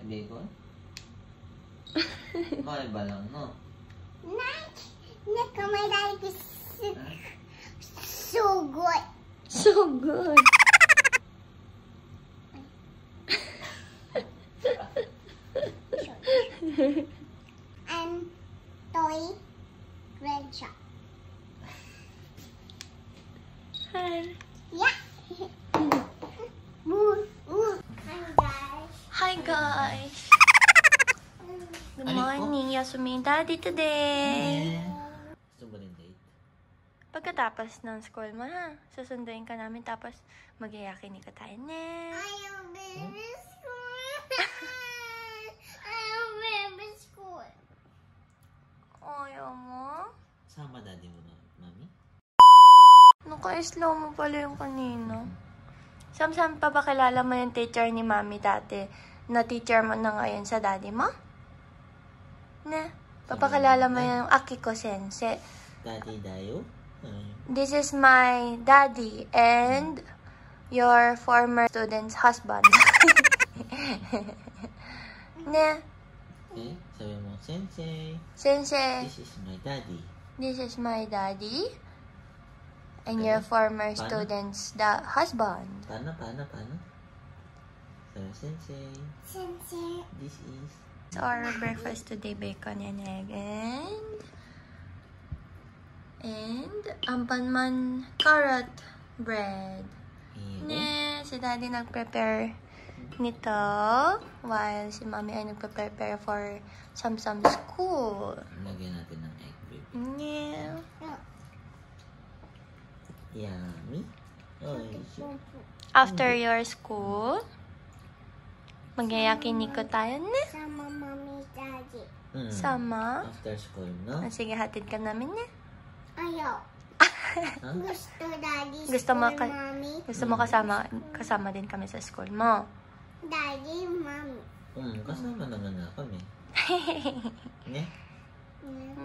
like bacon? Kakaiba lang, no? My daddy is so good. So good. And toy red shop. Hi. Yeah. Hi guys. Hi guys. Good morning, Yasumi Daddy today. Gusto mo rin date? Pagkatapos ng school mo ha, susunduin ka namin tapos mag-iyakin ka tayo na. Ayaw baby school. Ayaw baby school. Ayaw mo? Sama daddy mo na, mami? Naka-slow mo pala yung kanina. Sam-sam pa ba kilala mo yung teacher ni mami dati na teacher mo na ngayon sa daddy mo? Na? Papakilala mo yung Akiko sensei. Daddy Dayo? This is my daddy and your former student's husband. Na? Okay, sabi mo, Sensei. Sensei, This is my daddy. this is my daddy and your former student's husband. Paano? Sabi, Sensei. Sensei. This is... It's our breakfast today, bacon and egg and ampanman carrot bread. Ne, si daddy nag-prepare nito while si mommy ay nagpe-prepare for some school. Lagyan natin ng egg, baby. Yeah. Yummy. Oh, After your school, mag-yakiniko tayo na. Sama mommy daddy. Sama. After school, no? Sige, hatid ka namin na. Ayaw. Huh? Gusto daddy Gusto mo school, mommy. Gusto mo kasama din kami sa school mo. Daddy, mommy. Kasama naman na kami. Ne?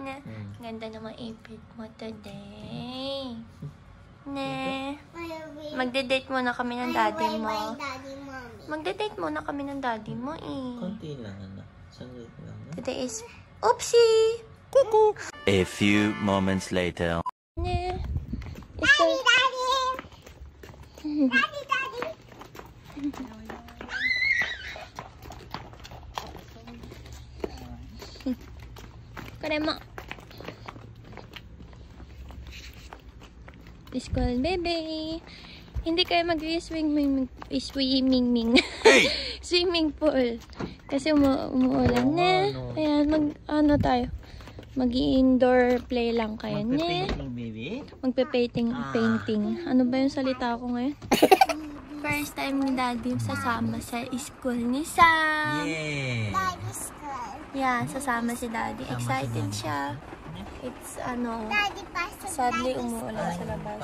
Na, ganda naman ipit mo today. Ne. Magde-date muna kami ng daddy mo. Daddy, mommy. Magde-date muna kami ng daddy mo eh. Konti lang, anak. Sandali lang, no? Today is oopsie! Kuku! A few moments later. Ne. Daddy, daddy. Daddy, daddy. Karema. School baby. Hindi kayo mag-swimming swimming pool. Kasi umuulan na. Ayan, tayo. Mag-indoor play lang kayo na. Magpe-painting, baby? Magpe-painting. Ano ba yung salita ko ngayon? First time ni daddy sasama sa school ni Sam. Yeah! Daddy school. Yeah, sasama si daddy. Excited siya. It's Daddy, pasok. sadly umuulan sa labas.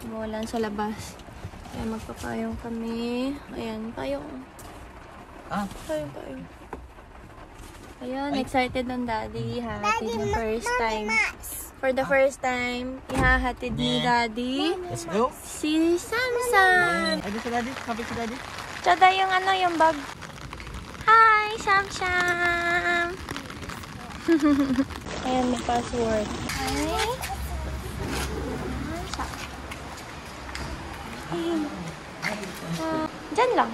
Umuulan sa labas. Ayan, magpapayong kami. Ayan, payong. Payong. Ayan, excited ng daddy. Hahatid ng first time. For the first time, ihahatid ni daddy Let's go! si Samsam. Ay, si daddy? Kapit si daddy? Tsada yung yung bag. Hi, Samsam! Ayan, may password. Hi. Diyan lang.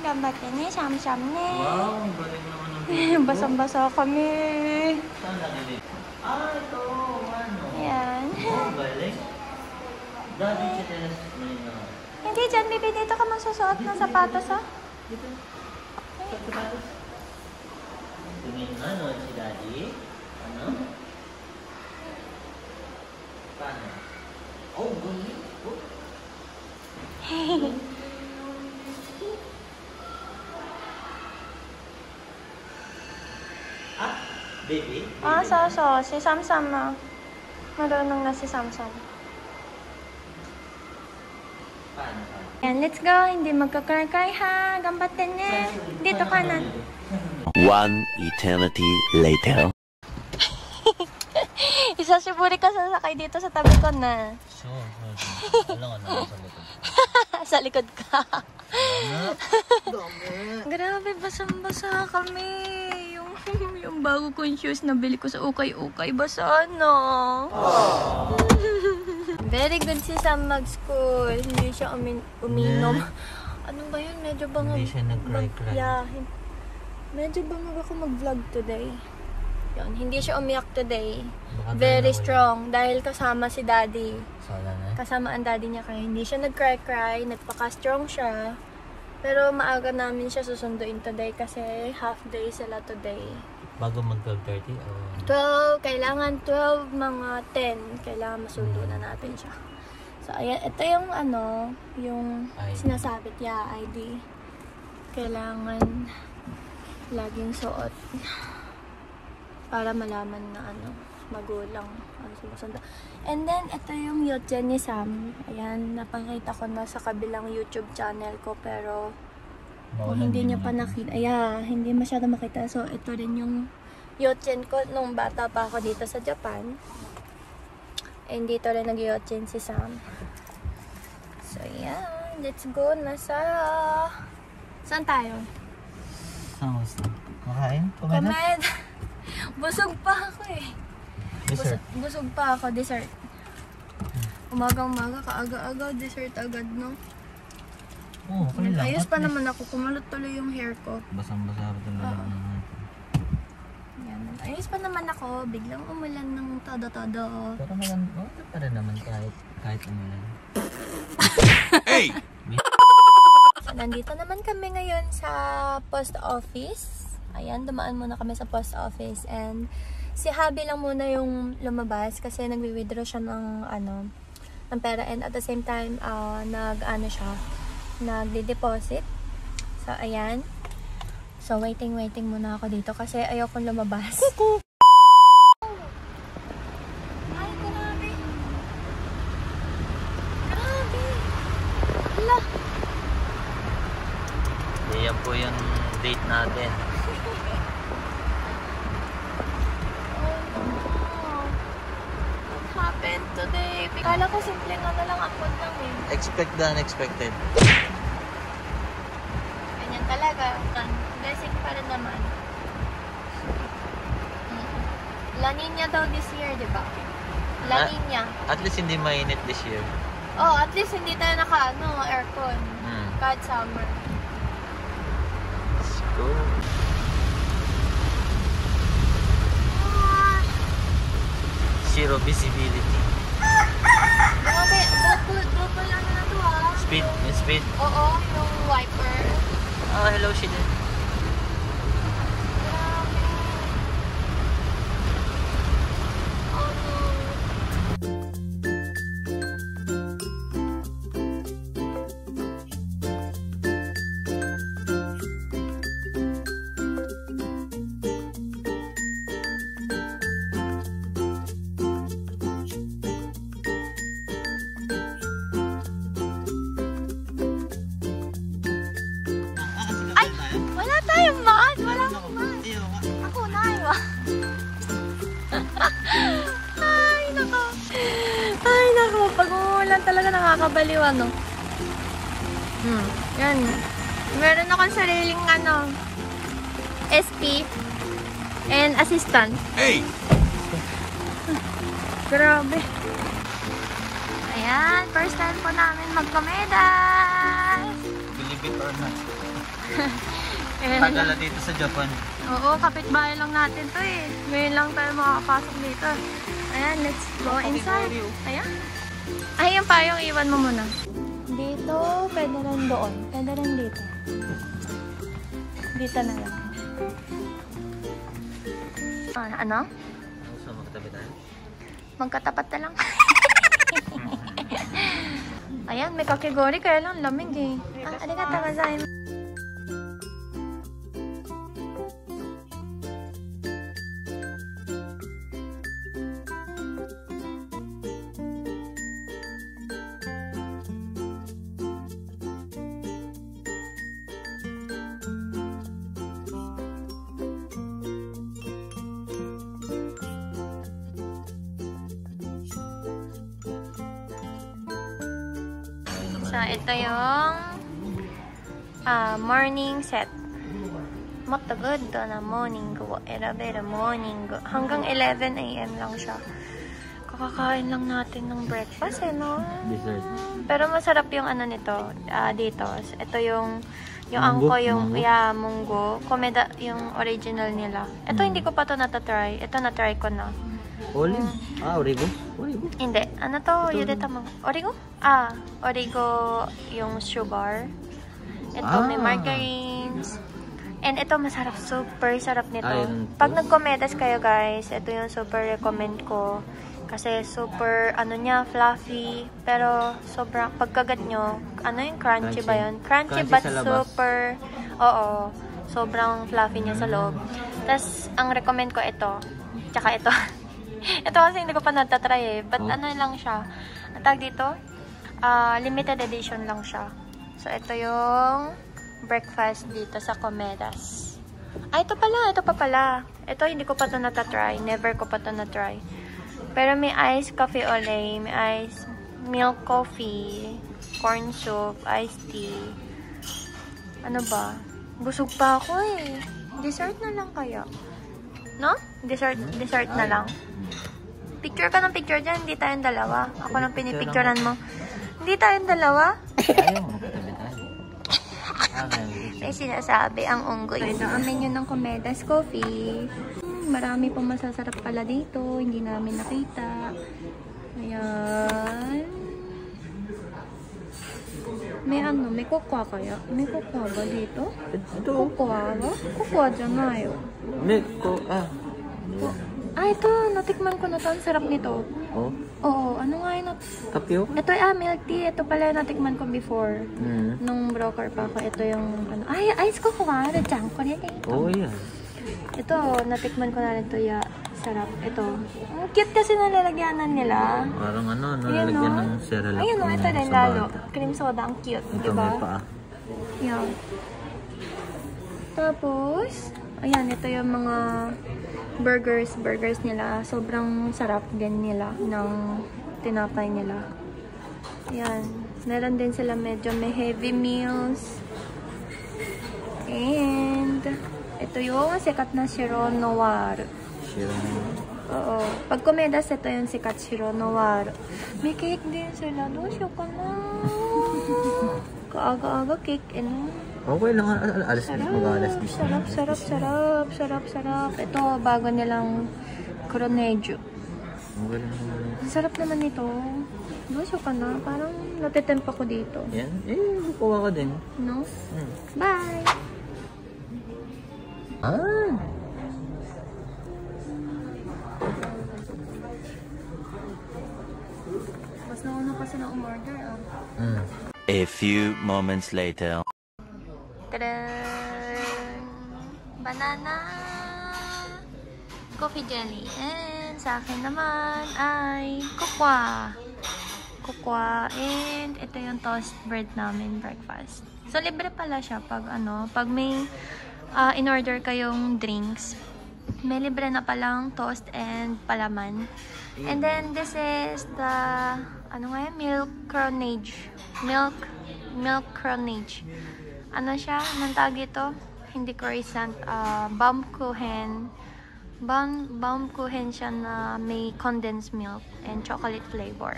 Gambat ka ni, Samsam ni. Wow, ang galing naman ng Basang-basa kami. Saan lang yun? Ito, ano? Ayan. Oh, galing. Daddy, chitelas mo yun na. Hindi dyan, baby. Dito ka magsusuot ng sapatos, ha? Dito. Sapatos. Tumingin ano si daddy? Ano? Paano? Oh, galing. Oh. Baby? Si Samsam na. Marunong na si Samsam. Paano? Ayan, let's go. Hindi magkakarkay, ha? Gambatin niya. Dito ka na. One eternity later. Isasiburi ka sasakay dito sa tabi ko na. Alam ko na sa likod. Sa likod ka. basang-basa kami. Yung bago kong shoes na bili ko sa ukay-ukay. Basa na. Very good si Sam mag-school. Hindi siya uminom. Ano ba yun? Medyo bangag. Hindi siya nag-cry-cry. Yeah. Medyo bangag ako mag-vlog today. Yun. Hindi siya umiyak today. Baka Very dalawa strong. Dahil kasama si daddy. Sala na. Kasama ang daddy niya kaya hindi siya nag-cry-cry. Nagpaka-strong siya. Pero maaga namin siya susunduin today kasi half day sila today. Bago mag-12:30 o... 12, kailangan 12, mga 10. Kailangan masundo na natin siya. So, ayan, ito yung yung ID. sinasabit, ID. Kailangan laging suot para malaman na magulang ang sumusunod. And then, ito yung Yotjen ni Sam. Ayan, napakita ko na sa kabilang YouTube channel ko, pero kung hindi niyo pa nakita, hindi masyado makita. So, ito rin yung Yotjen ko nung bata pa ako dito sa Japan. And dito rin nag-Yotjen si Sam. So, yeah. Let's go na sa... Saan tayo? Saan gusto? Makain? Kumain na? Kumain. Busog pa ako eh. Dessert. Busog pa ako. Dessert. Umagang-umaga, kaaga-aga, dessert agad, no? Oo, okay lang. Ayos At pa least, naman ako. Kumalot tuloy yung hair ko. Basang-basa pa talaga naman. Yan. Ayos pa naman ako. Biglang umulan ng todo-todo. Pero maganda, okay pa rin naman kahit umulan. Hey! So, nandito naman kami ngayon sa post office. Ayan, dumaan muna kami sa post office. And si Habi lang muna yung lumabas kasi nagwi-withdraw siya ng ng pera. And at the same time, nagde-deposit. So, ayan. So, waiting muna ako dito kasi ayokong lumabas. Ay, grabe. Grabe. Hala. Yan po yung date natin. What happened today? Kala ko simple na lang ako lang eh. Expect the unexpected. Ganyan talaga. Blessing pa rin naman. La Nina daw this year, di ba? La Nina. At least hindi mainit this year. Oh, at least hindi tayo aircon. Kahit summer. Let's go. Zero visibility. Grabe, double lang na to ah. Speed. Oo, yung wiper. Oh, hello, Shida. Grabe. Oh no. Wala tayong mask! Wala akong mask! Ako na, iwa. Ay, nako. Ay, nako. Pag umuulan talaga nakakabaliw, Yan. Meron akong sariling, SP and assistant. Hey! Grabe. Ayan, first time po namin magkomedal. Believe it or not. Ayan. Tagal na dito sa Japan. Oo, kapitbahay lang natin to eh. Ngayon lang tayo makakapasok dito. Ayan, let's go inside. Ayan. Ay, yung payong iwan mo muna. Dito, pwede rin doon. Pwede rin dito. Dito na lang. Ano? So, magtabi tayo. Magkatapat na lang. Ayan, may kakigori kaya lang lamig eh. Arigatou gozaimasu. So, ito yung morning set. Mataganda na morning go. Era morning go. Hanggang 11 a.m. lang siya. Kakakain lang natin ng breakfast, no? Dessert. Pero masarap yung ano nito, dito. Ito yung Munggo? angko, yung Munggo? munggo. Komeda, yung original nila. Ito hindi ko pa to natatry. Ito na-try ko na. Olive? Origo? Origo? Hindi. Ano to? Yudita mang. Origo? Origo yung sugar. Ito may margarines. And ito masarap. Super sarap nito. Ayun. Pag nagkomedas kayo guys, ito yung super recommend ko. Kasi super, ano niya, fluffy. Pero sobrang, pagkagat nyo, ano yung crunchy ba yun? Crunchy but sa labas. super, oo. Sobrang fluffy niya sa loob. Tapos, ang recommend ko ito. Tsaka ito. Ito kasi hindi ko pa natatry eh. But ano lang siya. Ang tawag dito, limited edition lang siya. So, ito yung breakfast dito sa Comedas. Ito pa pala. Ito, hindi ko pa ito natatry. Never ko pa ito natry. Pero may iced coffee ole, may iced milk coffee, corn soup, iced tea. Ano ba? Busog pa ako eh. Dessert na lang kaya. No? Dessert na lang. Picture ka ng picture dyan, hindi tayong dalawa. Ako lang pinipicturean mo. Hindi tayong dalawa? Ayaw, magkatabi tayo. May sinasabi ang unggoy. Ito ang menu ng Comedas Coffee. Marami pong masasarap pala dito. Hindi namin nakita. Ayan. May cocoa kaya? May cocoa ba dito? Ito. Cocoa ba? Cocoa dyan na yun. Ito. Natikman ko na to. Ang sarap nito. Oh, Oo. Ano nga yun? tapioca? Ito milk tea. Ito pala yung natikman ko before. Nung broker pa ako. Ito yung ano. Ice cocoa. Rejang ko rin eh. Oh, yeah. Ito, natikman ko na rin ito. Sarap. Ito. Ang cute kasi nalalagyanan nila. Parang Ayan, nalalagyan no? ng Cerelac. Ayun, no, ito rin sa lalo. bata. Cream soda, ang cute. Ito Diba? may paa. Yan. Tapos, ayan, ito yung mga burgers nila. Sobrang sarap din nila ng tinapay nila. Ayan. Meron din sila medyo may heavy meals. And, ito yung sikat na Sirop Noir. Oo. Pag Comedas, ito yung sikat Sirop Noir. May cake din sila. Dosyo ka na. Kaaga-aga cake. Okay lang. Alas 10. Mag-alas 10. Sarap. Ito, bago nilang Coronejo. Okay lang naman. Ang sarap naman ito. Dosyo ka na. Parang natitempa ko dito. Yan. Kukuha ka din. No? Bye! Mas nauna kasi na umorder A few moments later. Tadaan! Banana! Coffee jelly. And sa akin naman ay cocoa. And ito yung toast bread namin breakfast. So libre pala siya pag pag may in-order kayong drinks. May libre na palang toast and palaman. And then this is the milk cronage. Milk cronage. Ano siya? Anong tawag ito? Hindi croissant. Baumkuchen. Baumkuchen siya na may condensed milk and chocolate flavor.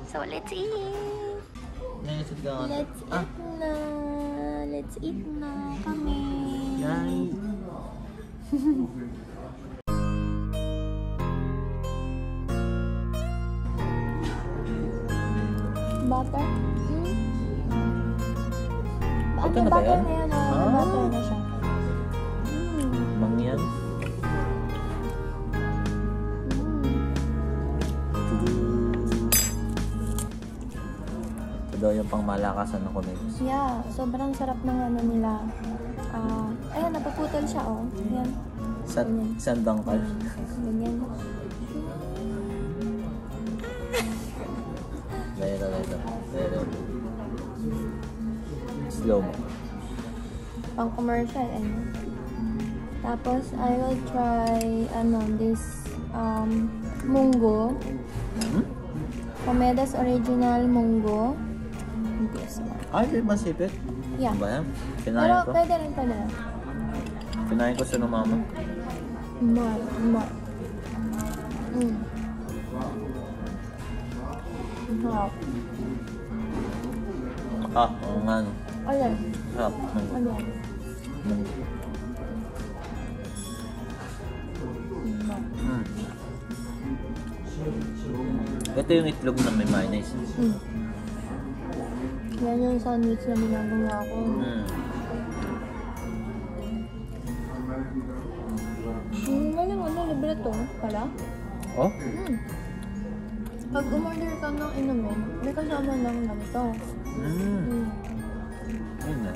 So, let's eat! Let's eat na kami. Butter? Ito na ba yan? Butter na yan. Butter na siya. Mangyan. Ito daw yung pangmalakasan ng Comedas. Yeah, sobrang sarap ng nila. Ayan, napuputol siya, oh. Ayan. Sandang ka. Ganyan. Later. Slow mo. Pang commercial, Tapos, I will try, this, munggo. Comedas original munggo. Yes, Ay, may masipit. Yeah. Ba yan? Pero Kinain ko. pwede rin pala. Kinain ko siya ng mama. Ma. Sarap. Oo nga no. Alin? Sarap. Ano? Ito yung itlog na may mayonnaise. Yan yung sandwich na ginagawa ko. Libre to pala. Oh? Pag umorder ka ng inumin, may kasama lang ganito. Ayun na.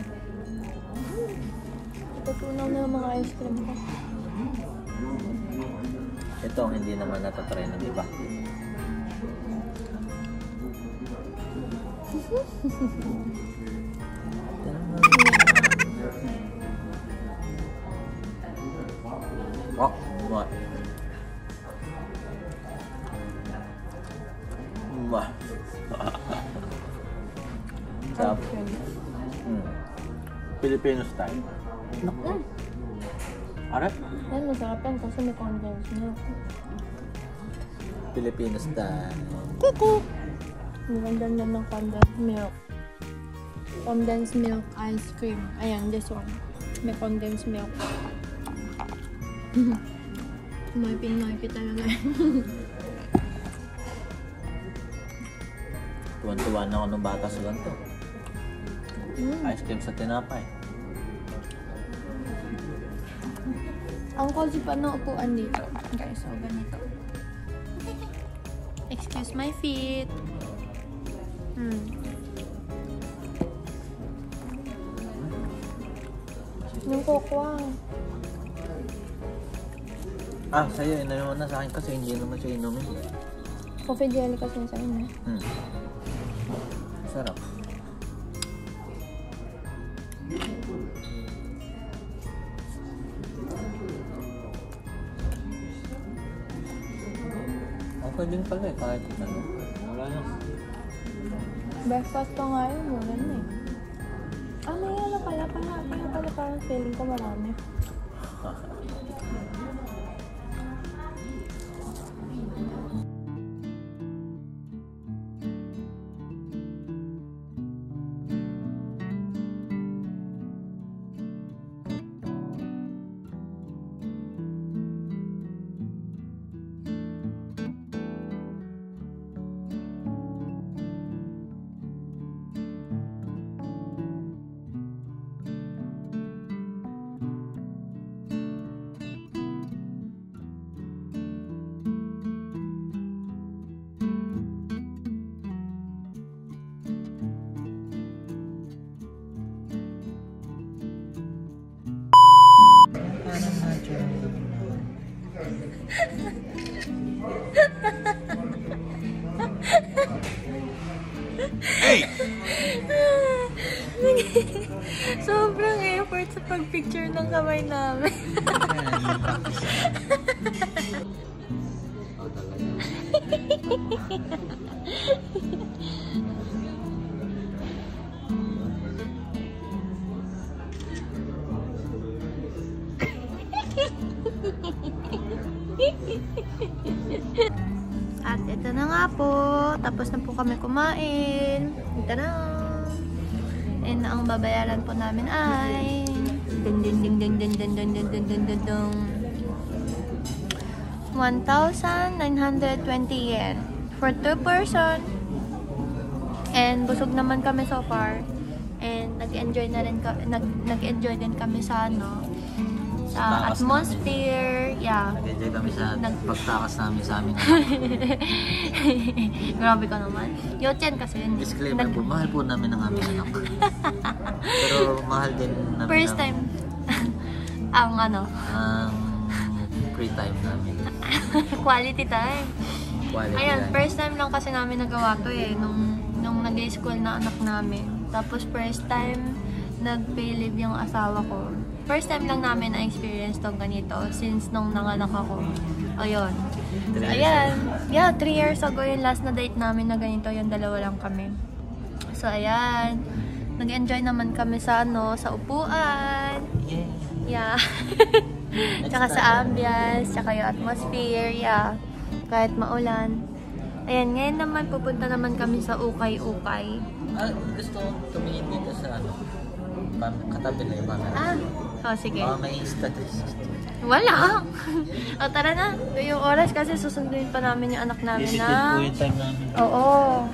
Tutunaw na yung mga ice cream ko. Ito ang hindi naman natatry ng iba. Oh, what? Sarap. Filipino style. Arap? Yan, masarap yan kasi may condensed milk. Filipino style. Kuku! Maganda lang ng condensed milk. Condensed milk ice cream. Ayan, this one. May condensed milk. Noipin talaga. Tuwan-tuwa na ako ng bata sa ganito. Ice cream sa tinapay. Ang cozy pa ng upuan dito. Guys, so ganito. Excuse my feet. Yung kokwa. Sa'yo, inayon na sa akin kasi hindi naman siya inumin. Coffee jelly kasi sa inyo. Sarap. Okay din pala kahit ano. Wala na. Breakfast pa nga yun, muna na eh. May ano pala, parang feeling ko marami. Sobrang effort sa pag-picture ng kamay namin. At ito na nga po. Tapos na po kami kumain. Ito na. And ang babayaran po namin ay 1,920 yen for 2 person. And busog naman kami so far. And nag-enjoy din kami sa sa atmosphere. Yeah. Nag-enjoy kami sa pagtakas namin sa amin. Grabe ka naman. Yochen kasi yun. Disclaimer po, mahal po namin ang aming anak. Pero mahal din namin first time. Ang free time namin. Quality time. Ayan, time. first time lang kasi namin nagawa to eh. Nung nag-school na anak namin. Tapos first time nag-pay leave yung asawa ko. First time lang namin na-experience tong ganito since nung nanganak ako. Ayun. Ayan. Yeah, 3 years ago yung last na date namin na ganito. Yung dalawa lang kami. So, ayan. Nag-enjoy naman kami sa sa upuan. Yeah. Tsaka sa ambience, tsaka yung atmosphere, yeah. Kahit maulan. Ayan, ngayon naman pupunta naman kami sa Ukay-Ukay. Gusto ko tumingin dito sa katabi na yung camera. Sige. May Insta360. Wala! O, tara na. Yung oras kasi susunduin pa namin yung anak namin na... po yung time namin. Oo.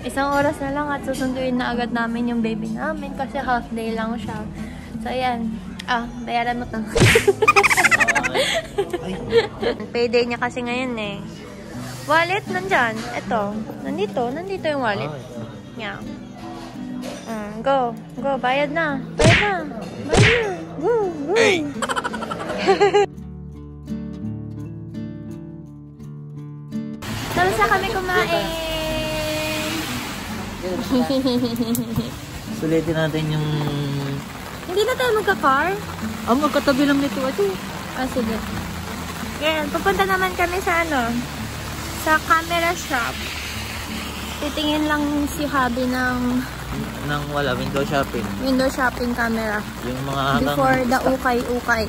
Isang oras na lang at susunduin na agad namin yung baby namin kasi half day lang siya. So, ayan. Bayaran mo to. Payday niya kasi ngayon eh. Wallet, nandyan. Ito. Nandito yung wallet. Yeah. Go. Bayad na. Go. Hey! Tapos na kami kumain. Sulitin natin yung... Hindi na tayo magka-car? Magkatabi lang nito. Sige. Yan, pupunta naman kami sa sa camera shop. Titingin lang si Habi ng window shopping. Window shopping camera. Yung mga before the Ukay-Ukay.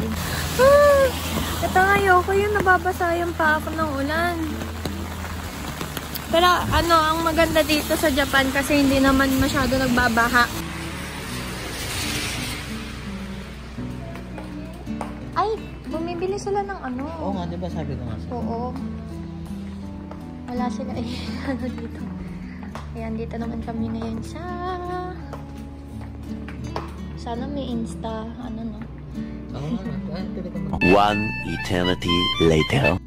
Ito nga, ayoko yung nababasa yung pa ako ng ulan. Pero ang maganda dito sa Japan kasi hindi naman masyado nagbabaha. Ay, bumibili sila ng Oo nga, di ba sabi ko nga sa'yo? Oo. Wala sila dito. Ayan, dito naman kami ngayon sa... Sana may Insta, One eternity later.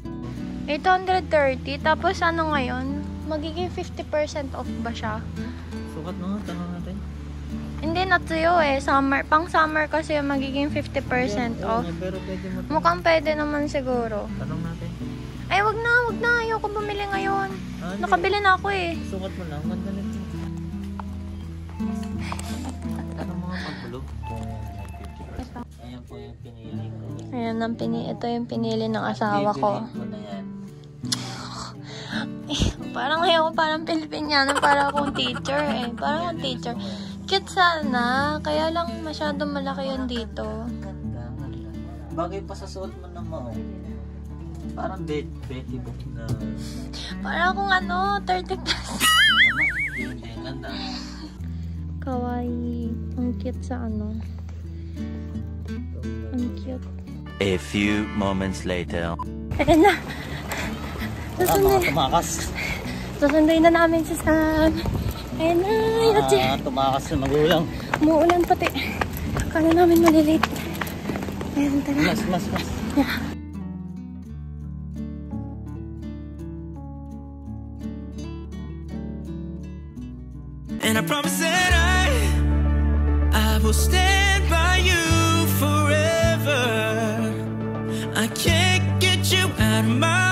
830, tapos ngayon? Magiging 50% off ba siya? Sukat na nga, tanong natin. Hindi na tuyo eh. Pang summer kasi magiging 50% off. Pero pwede mo. Mukhang pwede naman siguro. Tanong natin. Ay, wag na. Ayoko bumili ngayon. Nakabili na ako eh. Sukat mo lang, ganda nito. Anong mga pagbulo? Ayan po yung pinili ko. Ito yung pinili ng asawa ko. Parang Pilipiniano, para akong teacher eh. Parang akong teacher. Cute sana, kaya lang masyadong malaki yun dito. Bagay pa sa suot mo naman. Parang Betty Boop na... Parang akong 30 plus. Hindi, ganda. Kawaii. Ang cute sa Ang cute. A few moments later. Ayan na. Tumakas. Susunduin na namin si Sam. Ayan na. Tumakas na magulang. Umuulan pati. Kala namin malilate. Ayan, tara. Mas. Yeah. And I promise that I will stand by you forever. I can't get you out of my